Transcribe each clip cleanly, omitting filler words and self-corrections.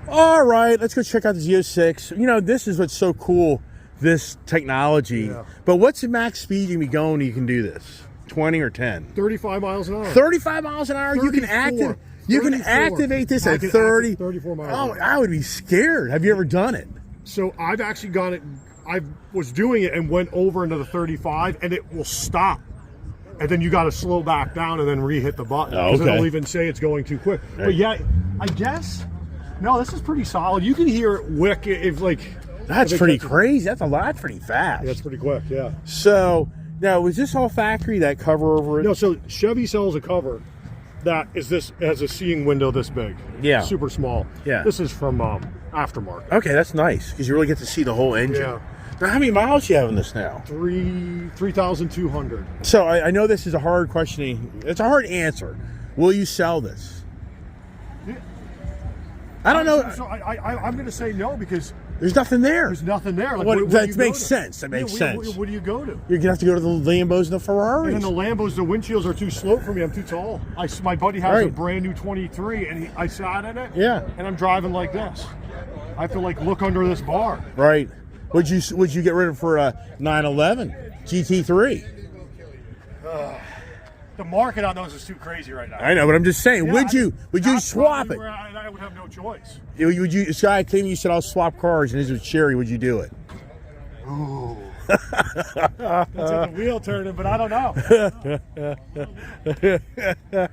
All right, let's go check out the Z06. You know, this is what's so cool, this technology. Yeah. But what's the max speed you can be going you can do this? 20 or 10? 35 miles an hour. 35 miles an hour? 34. You can activate this at 30. 34 miles Oh, I would be scared. Have you ever done it? So I've actually got it. I was doing it and went over into the 35, and it will stop. And then you got to slow back down and then re-hit the button. Oh, okay. It'll even say it's going too quick. Right. But yeah, I guess, no, this is pretty solid. You can hear it wick if like... That's pretty crazy. That's a lot, pretty fast. Yeah, it's pretty quick, yeah. So, now, was this all factory, that cover over it? No, so Chevy sells a cover that is this, has a seeing window this big. Yeah. Super small. Yeah. This is from aftermarket. Okay, that's nice, because you really get to see the whole engine. Yeah. Now, how many miles do you have in this now? 3,200. So, I know this is a hard question. It's a hard answer. Will you sell this? Yeah. I don't know. So I'm going to say no, because... There's nothing there. There's nothing there. Like, that makes sense. That makes sense. What do you go to? You're going to have to go to the Lambos and the Ferraris. And then the Lambos, the windshields are too sloped for me. I'm too tall. My buddy has a brand new 23, and I sat in it. Yeah. And I'm driving like this. I have to like look under this bar. Right. Would you get rid of it for a 911 GT3? The market on those is too crazy right now. I know, but I'm just saying. Yeah, would you swap it? I would have no choice. Would you? This guy came. You said I'll swap cars, and his was cherry. Would you do it? Ooh. That's in the wheel turning, but I don't know.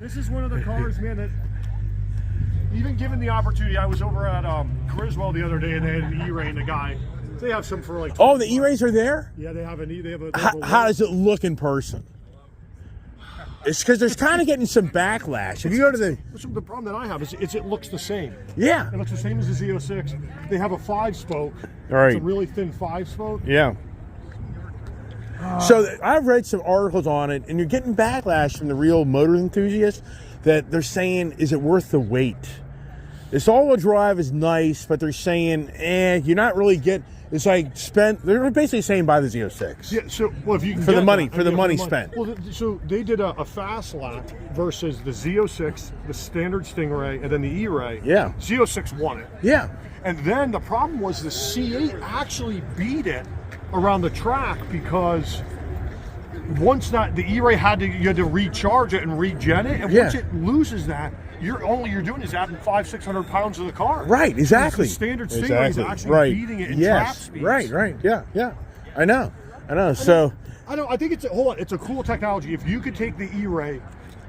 This is one of the cars, man, that even given the opportunity, I was over at Criswell the other day, and they had an E-Ray, and the guy, they have some for like... Oh, the E-Rays are there? Yeah, they have an E. They have a how does it look in person? It's because there's kind of getting some backlash. If you go to the problem that I have is it looks the same. Yeah, it looks the same as the Z06. They have a 5-spoke. Right. It's a really thin 5-spoke. Yeah. So I've read some articles on it, and you're getting backlash from the real motor enthusiasts that they're saying, "Is it worth the wait?" This all-wheel drive is nice, but they're saying, you're not really getting. It's like they're basically saying buy the Z06. Yeah, so if you can for the money spent. Well, so they did a fast lap versus the Z06, the standard Stingray, and then the E-Ray. Yeah. Z06 won it. Yeah. And then the problem was the C8 actually beat it around the track because once the E-Ray you had to recharge it and regen it, and once it loses that, you're doing is adding 500-600 pounds to the car. Right, exactly. The standard Stingray is actually beating it in trap speeds. Right, yeah. I know. So I think it's a cool technology. If you could take the E-Ray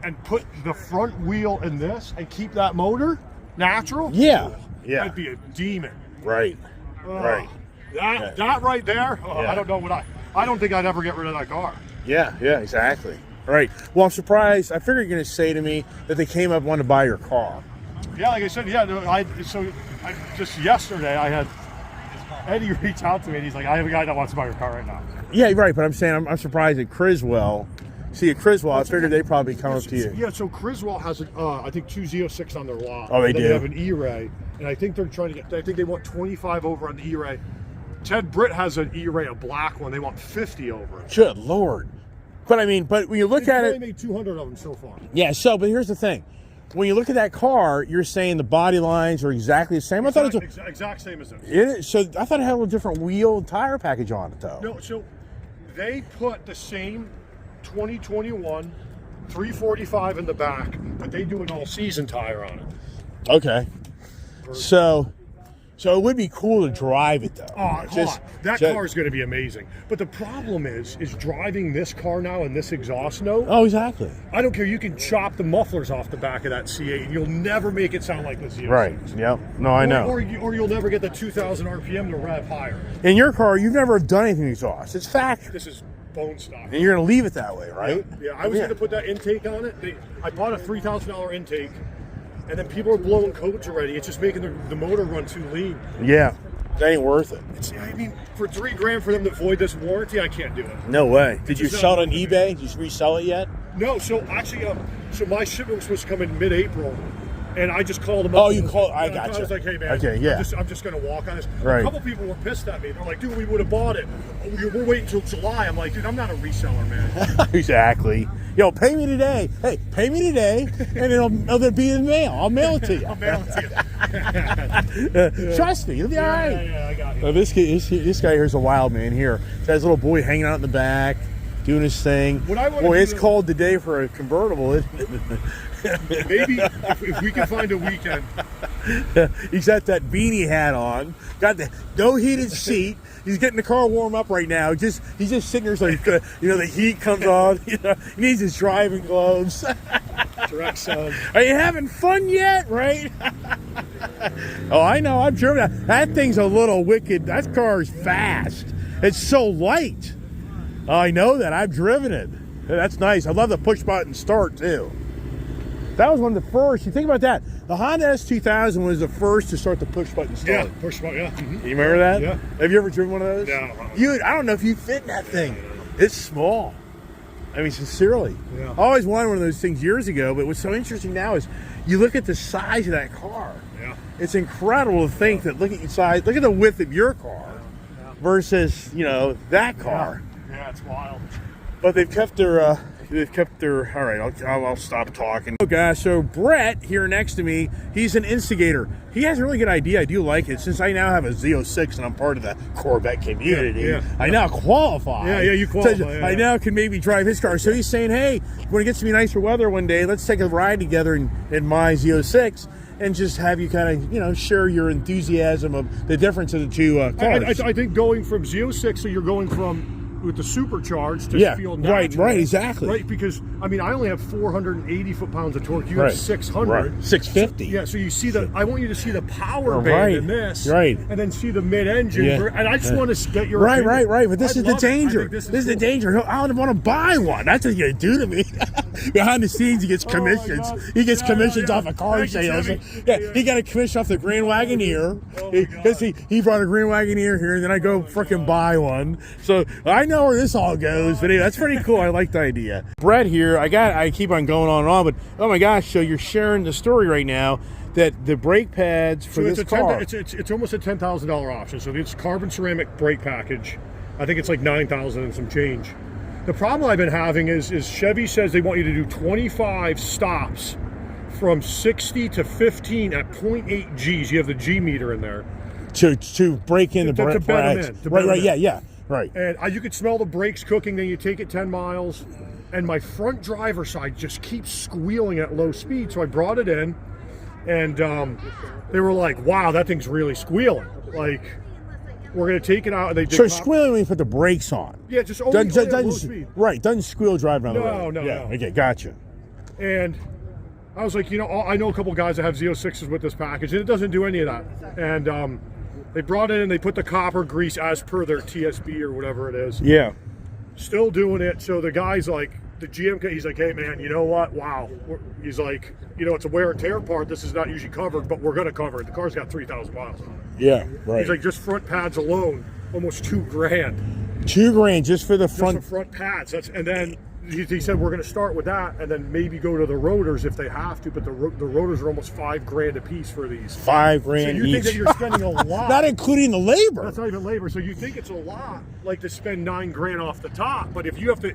and put the front wheel in this and keep that motor natural, that'd be a demon. Right. Right. That right there. I don't know I don't think I'd ever get rid of that car. Yeah, exactly. Right. Well, I'm surprised. I figured you're going to say to me that they came up and wanted to buy your car. Yeah, like I said, just yesterday I had Eddie reach out to me and he's like, I have a guy that wants to buy your car right now. Yeah, right. But I'm saying I'm surprised at Criswell. See, at Criswell, I figured they'd probably come up to you. Yeah, so Criswell has, I think, 2 Z06 on their lot. Oh, they do? They have an E-Ray, and I think they're trying to I think they want 25 over on the E-Ray. Ted Britt has an E-Ray, a black one. They want 50 over. Good Lord. But when you look at it, they made 200 of them so far. Yeah. But here's the thing: when you look at that car, you're saying the body lines are exactly the same. I thought it was exact same as this. So I thought it had a little different wheel and tire package on it, though. No. So they put the same 2021 345 in the back, but they do an all-season tire on it. Okay. So it would be cool to drive it, though. Oh, that car is going to be amazing. But the problem is driving this car now in this exhaust note. Oh, exactly. I don't care. You can chop the mufflers off the back of that C8, and you'll never make it sound like the Z06. Right. Yep. No, I know. Or you'll never get the 2,000 RPM to rev higher. In your car, you've never done anything to exhaust. It's factory. This is bone stock. And you're going to leave it that way, right? Yeah. I was going to put that intake on it. I bought a $3,000 intake. And then people are blowing codes already. It's just making the motor run too lean. Yeah, that ain't worth it. For $3,000 for them to void this warranty, I can't do it. No way. Did you sell it on eBay? Did you resell it yet? No. So actually, my shipment was supposed to come in mid-April, And I just called them up. Oh, you called? I got you. I was like, hey, man, okay, yeah. I'm just going to walk on this. Right. A couple people were pissed at me. They're like, dude, we would have bought it. We're waiting until July. I'm like, dude, I'm not a reseller, man. Exactly. Yo, pay me today. Hey, pay me today, and it'll be in the mail. I'll mail it to you. I'll mail it to you. Trust me, it'll be all right. Yeah, I got you. So this guy here's a wild man here. He's got his little boy hanging out in the back, doing his thing. Boy, it's cold today for a convertible, isn't it? Maybe if we can find a weekend. He's got that beanie hat on, got the no heated seat. He's getting the car warm up right now. He's just sitting there, so the heat comes on. He needs his driving gloves. Direct son. Are you having fun yet? Right? Oh, I know. I've driven that. That thing's a little wicked. That car is fast. It's so light. I know that. I've driven it. That's nice. I love the push button start too. That was one of the first. You think about that. The Honda S2000 was the first to start the push button start. Yeah, push button. Yeah. Mm-hmm. You remember that? Yeah. Have you ever driven one of those? No. I don't know if you fit in that thing. It's small. I mean, sincerely. Yeah. I always wanted one of those things years ago, but what's so interesting now is you look at the size of that car. Yeah. It's incredible to think that look at your size, look at the width of your car versus, that car. Yeah, it's wild. But they've kept their all right, I'll stop talking. Oh gosh, so Brett here next to me, he's an instigator. He has a really good idea. I do like it. Since I now have a Z06 and I'm part of the Corvette community, I now qualify. Yeah, you qualify. So I now can maybe drive his car. So he's saying, hey, when it gets to be nicer weather one day, let's take a ride together in my Z06 and just have you kind of, share your enthusiasm of the difference of the two cars. I think going from Z06, so you're going from with the supercharged to feel natural. Right, exactly. Right, because, I only have 480 foot-pounds of torque. You have 600. Right. 650. Yeah, so you see I want you to see the power band in this. Right. And then see the mid-engine. Yeah. And I just want to get your opinion. Right. But this is the danger. This is the danger. I don't want to buy one. That's what you're going to do to me. Behind the scenes, he gets commissions. He gets commissions off of car sales. He got a commission off the Grand Wagoneer. Because he brought a Grand Wagoneer here, and then I go freaking buy one. So I know where this all goes, but anyway, that's pretty cool. I like the idea. Brett here, I keep on going on and on, but oh my gosh, so you're sharing the story right now that the brake pads for this car. It's almost a $10,000 option. So it's carbon ceramic brake package. I think it's like $9,000 and some change. The problem I've been having is Chevy says they want you to do 25 stops from 60 to 15 at 0.8 Gs. You have the G meter in there. To break in the brake pads. Right, yeah. Right. And you could smell the brakes cooking, then you take it 10 miles, and my front driver's side just keeps squealing at low speed. So I brought it in, and they were like, wow, that thing's really squealing. Like, we're going to take it out. And so squealing when you put the brakes on? Yeah, just only at low speed. Right, doesn't squeal driving on the road. No. Okay, gotcha. And I was like, I know a couple guys that have Z06s with this package, and it doesn't do any of that. And they brought it in, they put the copper grease as per their TSB or whatever it is. Yeah. Still doing it. So the guy's like, the GM, he's like, hey man, you know what? Wow. He's like, it's a wear and tear part. This is not usually covered, but we're going to cover it. The car's got 3,000 miles on it. Yeah, right. He's like, just front pads alone, almost $2,000. $2,000 just for the front. Just the front pads. And then he said we're going to start with that, and then maybe go to the rotors if they have to. But the rotors are almost $5,000 a piece for these. $5,000 so you each. think that you're spending a lot, not including the labor. That's not even labor. So you think it's a lot, like to spend $9,000 off the top. But if you have to,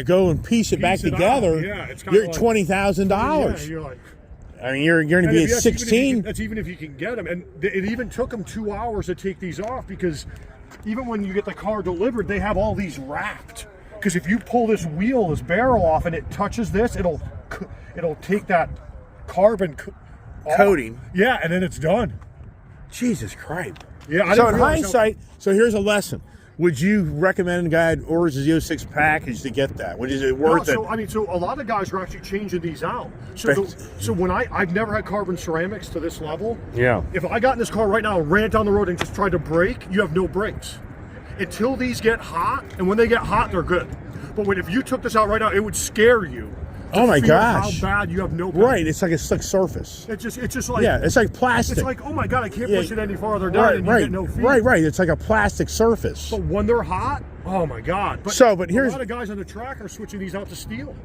go and piece it back together, it's you're like $20,000. Yeah, you're like. I mean, you're going to be at 16. That's even if you can get them, and it even took them 2 hours to take these off because even when you get the car delivered, they have all these wrapped. Because if you pull this barrel off and it touches this, it'll take that carbon coating. Yeah, and then it's done. Jesus Christ. Yeah. So in hindsight, so here's a lesson. Would you recommend a guy that orders a Z06 package to get that? Is it worth it? So a lot of guys are actually changing these out. So when I've never had carbon ceramics to this level. Yeah. If I got in this car right now and ran down the road and just tried to brake, you have no brakes. Until these get hot, and when they get hot, they're good. But if you took this out right now, it would scare you Oh my feel gosh. How bad you have no paint. Right, it's like a slick surface. It's just like Yeah, it's like plastic. It's like, oh my god, I can't Yeah. push it any farther down, and you get no feet. Right. It's like a plastic surface. But when they're hot, oh my god. But here's a lot of guys on the track are switching these out to steel.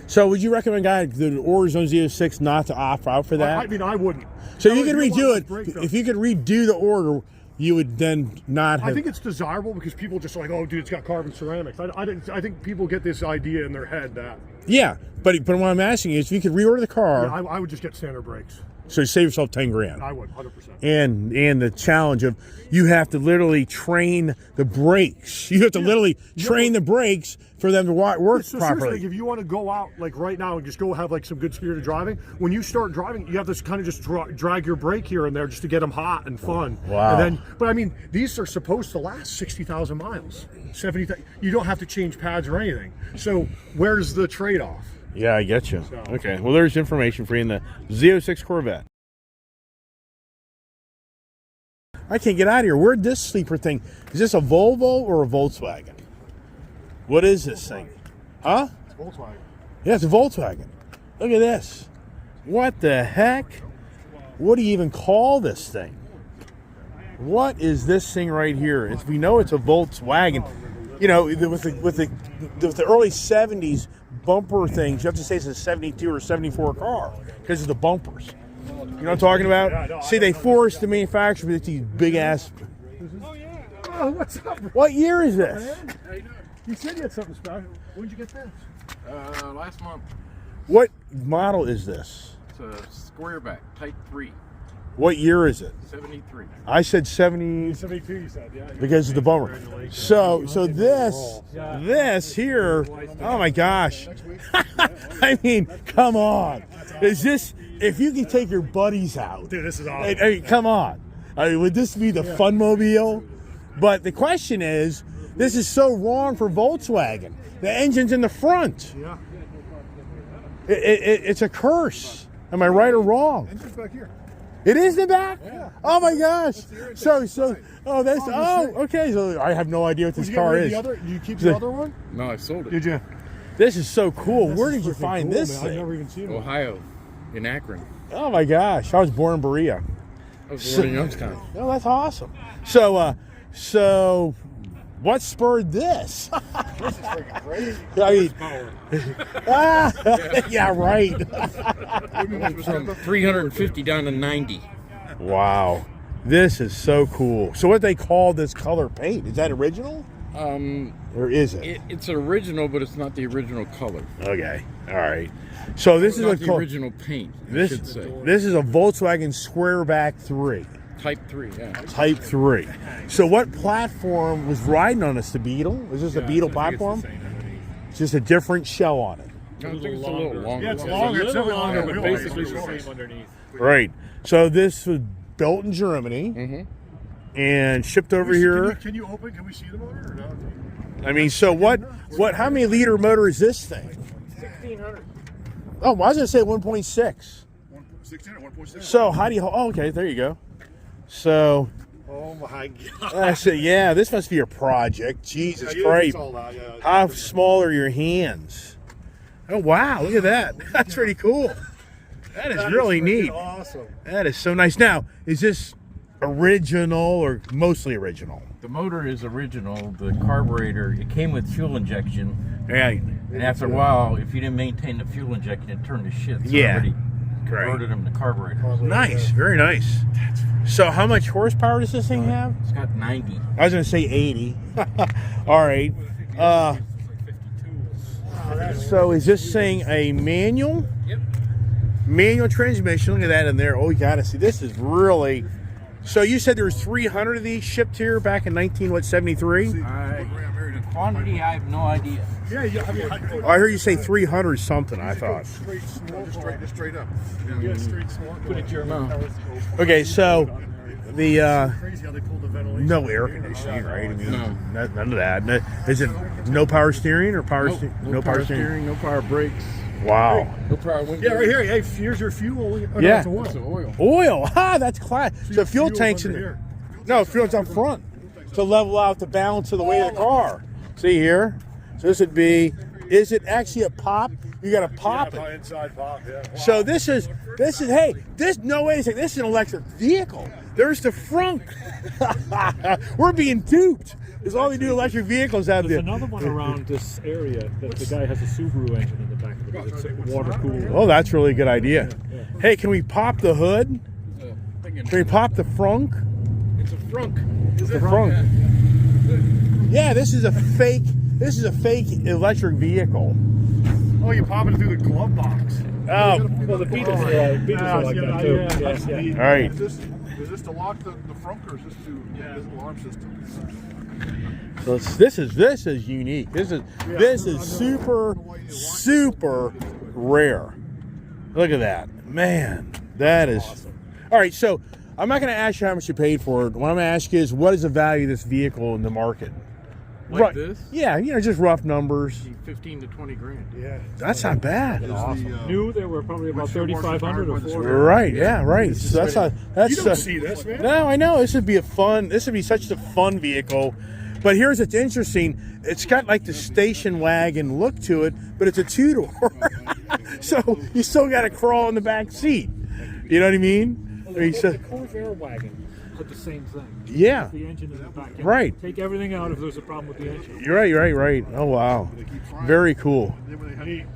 So would you recommend the Orezone Z06 not to opt out for that? I mean, I wouldn't. So you could redo it. If you could redo the order, you would then not have... I think it's desirable because people just like, oh, dude, it's got carbon ceramics. I think people get this idea in their head that... Yeah, but what I'm asking is if you could reorder the car... Yeah, I would just get standard brakes. So you save yourself 10 grand. I would, 100%. And the challenge of you have to literally train the brakes. You have to literally train the brakes for them to work So properly. seriously, if you want to go out like right now and just go have like some good spirited driving, when you start driving, you have to kind of just drag your brake here and there just to get them hot and fun. Wow. And then, but I mean, these are supposed to last 60,000 miles, 70,000. You don't have to change pads or anything. So where's the trade-off? Yeah, I get you. So. Okay, well, there's information for you in the Z06 Corvette. I can't get out of here. Where'd this sleeper thing? Is this a Volvo or a Volkswagen? What is this thing? Huh? It's Volkswagen. Yeah, it's a Volkswagen. Look at this. What the heck? What do you even call this thing? What is this thing right here? We know it's a Volkswagen. You know, with the early 70s bumper things, you have to say it's a 72 or 74 car because of the bumpers. You know what I'm talking about? Yeah, no, See, they forced the manufacturer with these big ass. Oh, yeah. Oh, what's up? What year is this? You said you had something special. When did you get this? Last month. What model is this? It's a squareback, Type 3, What year is it? 73. I said 70 72, you said, yeah. because of the bumper. So this here, oh my gosh. I mean, come on. Is this, if you can take your buddies out? Dude, this is awesome. I mean, come on. I mean, would this be the Funmobile? But the question is, this is so wrong for Volkswagen. The engine's in the front. Yeah. It's a curse. Am I right or wrong? Engine's back here. It is in the back? Yeah. Oh my gosh. Okay. So I have no idea what this car is. Did you keep the other one? No, I sold it. Did you? This is so cool. Where did you freaking find cool, this man. thing? I've never even seen it. Ohio, in Akron. Oh my gosh. I was born in Berea. I was born in Youngstown. Oh, that's awesome. So what spurred this? This is freaking crazy. I mean, yeah, right. From 350 down to 90. Wow. This is so cool. So what they call this color paint, is that original? Or is it? It's original, but it's not the original color. Okay. All right. So this is not a the original paint, I should say. This is a Volkswagen Squareback 3. Type 3, yeah. Type 3. So what platform was riding on this? The Beetle? Was this a Beetle platform? It's just a different shell on it. I think it's a little longer. Yeah, it's longer. It's definitely longer, but but basically basically the same underneath. Right. So this was built in Germany and shipped over here. Can you open? Can we see the motor or no? I mean, so what? How many liter motor is this thing? 1600. Oh, I was going to say 1.6. 1600, 1.6. So how do you? Oh, okay, there you go. So. Oh my god. I said, yeah, this must be a project. Jesus Yeah, Christ. yeah. How small are your hands? Oh, wow. Look at that. That's pretty cool. That is really neat. Awesome. That is so nice. Now, is this original or mostly original? The motor is original. The carburetor, it came with fuel injection. Right. And after a while, if you didn't maintain the fuel injection, it turned to shit. So Yeah. everybody converted them to carburetors. Nice. Very nice. So how much horsepower does this thing have? It's got 90. I was going to say 80. All right. So is this thing a manual? Yep. Manual transmission. Look at that in there. Oh, you got to see. This is really... So you said there was 300 of these shipped here back in 1973? The quantity, I have no idea. Yeah, I mean, I heard you say 300 something, I thought. straight small. Just straight up. Yeah, straight small. Put it German. Okay, so the Crazy how they pulled the ventilation. no air conditioning, right? I mean, No. none of that. Is it no power steering or power steering? No power steering, no power brakes, Wow. no power window. Yeah, right here. Hey, here's your fuel. Oh, no, Yeah. it's oil. It's oil. Oil. Ha, that's class. So fuel Fuel's tanks under in here. No, fuel's up front to level out the balance of the weight of the car. See here? So this would be Is it actually a pop? You got to pop it. Inside pop, yeah. Wow. So this is hey, no wait a second, this is an electric vehicle. There's the frunk. We're being duped. There's all they do electric vehicles out There's there. another one around this area that the guy has a Subaru engine in the back of it. It's water cooled. Oh, that's really a good idea. Hey, can we pop the hood? Can we pop the frunk? It's a frunk. The frunk. Yeah, this is a fake electric vehicle. Oh, you pop it through the glove box. Oh, Well, the Beetles are like that too. Yeah. all right. Is this to lock the frunk or is this to this alarm system? So this is unique. This is super rare. Look at that, man. That is awesome. All right. So I'm not going to ask you how much you paid for it. What I'm going to ask you is, what is the value of this vehicle in the market? Like this? Yeah, just rough numbers. 15 to 20 grand. Yeah. That's not bad. New, they were probably about 3,500 or 400. Right. Yeah. Right. So that's You don't see this, man. No, I know. This would be such a fun vehicle. But here's what's interesting. It's got like the station wagon look to it, but it's a two-door. So you still got to crawl in the back seat. You know what I mean? The Corvette wagon did the same thing. Yeah. The engine is in the back. Right. Take everything out if there's a problem with the engine. You're right. Oh, wow. Very cool.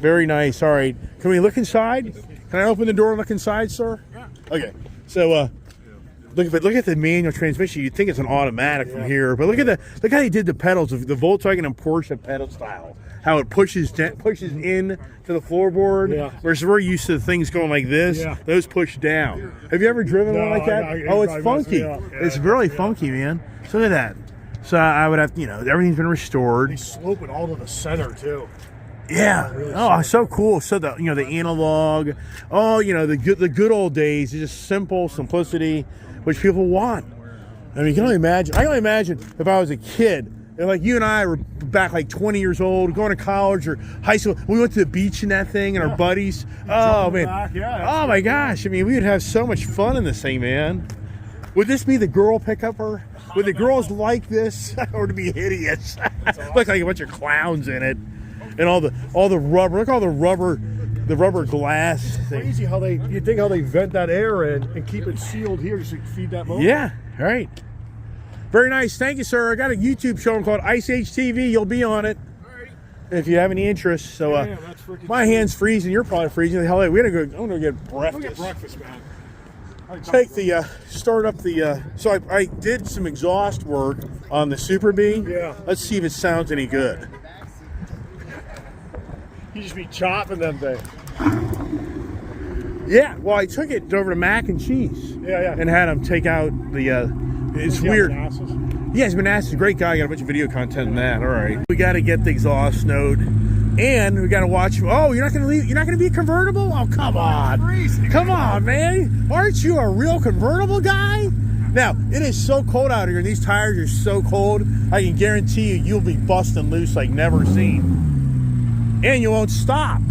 Very nice. All right. Can we look inside? Can I open the door and look inside, sir? Yeah. Okay. So, look at the manual transmission. You'd think it's an automatic from here, but look how he did the pedals of the Volkswagen and Porsche pedal style. How it pushes in to the floorboard, whereas we're used to things going like this. Yeah. Those push down. Have you ever driven one like that? It's funky. It's really funky, man. So look at that. So I would have, everything's been restored. They slope it all to the center too. Yeah. Oh, so cool. So the the analog. Oh, the good old days. It's just simple simplicity, which people want. I mean, you can only imagine. I can only imagine if I was a kid. And like you and I were back like 20 years old, going to college or high school. We went to the beach and that thing, and our buddies. Oh man! Oh my gosh! I mean, we would have so much fun in this thing, man. Would this be the girl pickup her? Would the girls like this, or to be hideous? Look like a bunch of clowns in it, and all the rubber. Look at all the rubber glass. Crazy how they vent that air in and keep it sealed here so you can feed that motor. Yeah. Right. Very nice. Thank you, sir. I got a YouTube show called Ice Age TV. You'll be on it if you have any interest. So my hand's freezing. You're probably freezing. The hell, I'm gonna get breakfast. Go get breakfast, man. Take the start up the. So I did some exhaust work on the Super Bee. Yeah. Let's see if it sounds any good. You just be chopping them things. Yeah. Well, I took it over to Mac and Cheese. Yeah. And had him take out the. It's weird. Yeah, he's been asked. He's a great guy. Got a bunch of video content in that. All right. We got to get the exhaust node, and we got to watch. Oh, you're not going to leave. You're not going to be a convertible. Oh, come on. Come on, man. Aren't you a real convertible guy? Now it is so cold out here, and these tires are so cold. I can guarantee you'll be busting loose like never seen, and you won't stop.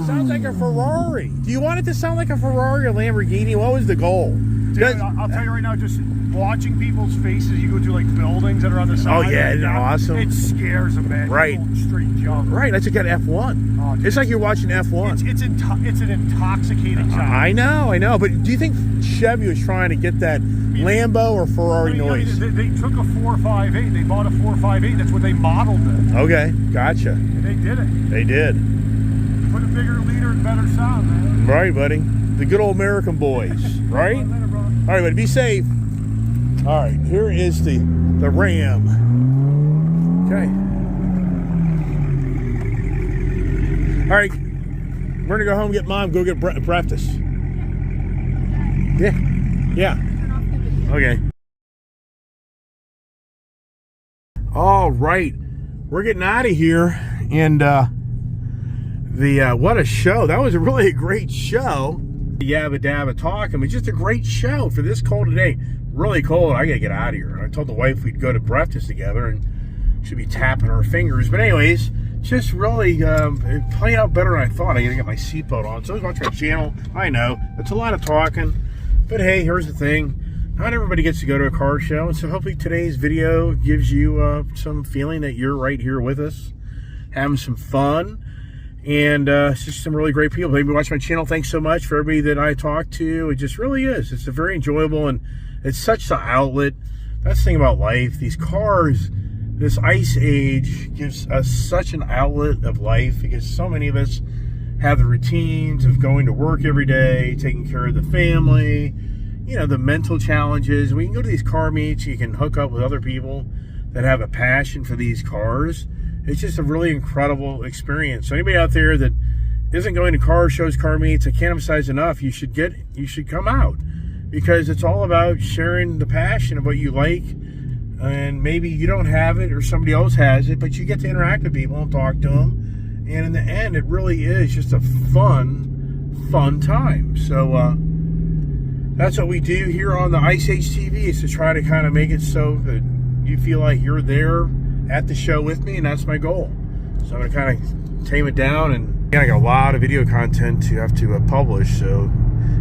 Sounds like a Ferrari. Do you want it to sound like a Ferrari or Lamborghini? What was the goal? Dude, I'll tell you right now, just watching people's faces, you go to like buildings that are on the side. Oh yeah, isn't that awesome? It scares them, man. Right. Straight jump. Right, that's like an F1. Oh, it's like you're watching F1. It's an intoxicating sound. I know. But do you think Chevy was trying to get that Lambo or Ferrari noise? They took a 458. They bought a 458. That's what they modeled it. Okay, gotcha. And they did it. They did. Put a bigger leader and better sound, man. Right, buddy. The good old American boys, right? All right, buddy, be safe. All right, here is the Ram. Okay. All right, we're gonna go home, get Mom, go get breakfast. Yeah. Okay. All right, we're getting out of here, and what a show. That was really a great show. Yabba dabba talking, but just a great show for this cold today. Really cold. I gotta get out of here. I told the wife we'd go to breakfast together and should be tapping our fingers. But anyways, just really playing out better than I thought. I gotta get my seatbelt on. So I was watching our channel. I know it's a lot of talking, but hey, here's the thing. not everybody gets to go to a car show, and so hopefully today's video gives you some feeling that you're right here with us, having some fun, and it's just some really great people. Maybe watch my channel. Thanks so much for everybody that I talk to. It just really is. It's a very enjoyable, and it's such an outlet. That's the thing about life. These cars, this ice age gives us such an outlet of life, because so many of us have the routines of going to work every day, taking care of the family, you know, the mental challenges. We can go to these car meets. You can hook up with other people that have a passion for these cars. It's just a really incredible experience. So anybody out there that isn't going to car shows, car meets, I can't emphasize enough, you should come out, because it's all about sharing the passion of what you like. And maybe you don't have it or somebody else has it, but you get to interact with people and talk to them. And in the end, it really is just a fun time. So that's what we do here on the Ice Age TV, is to try to kind of make it so that you feel like you're there at the show with me, and that's my goal. So I'm going to kind of tame it down, and I got a lot of video content to have to publish, so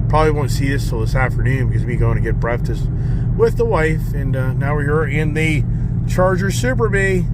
probably won't see this till this afternoon, because me going to get breakfast with the wife, and now we're here in the Charger Super Bee.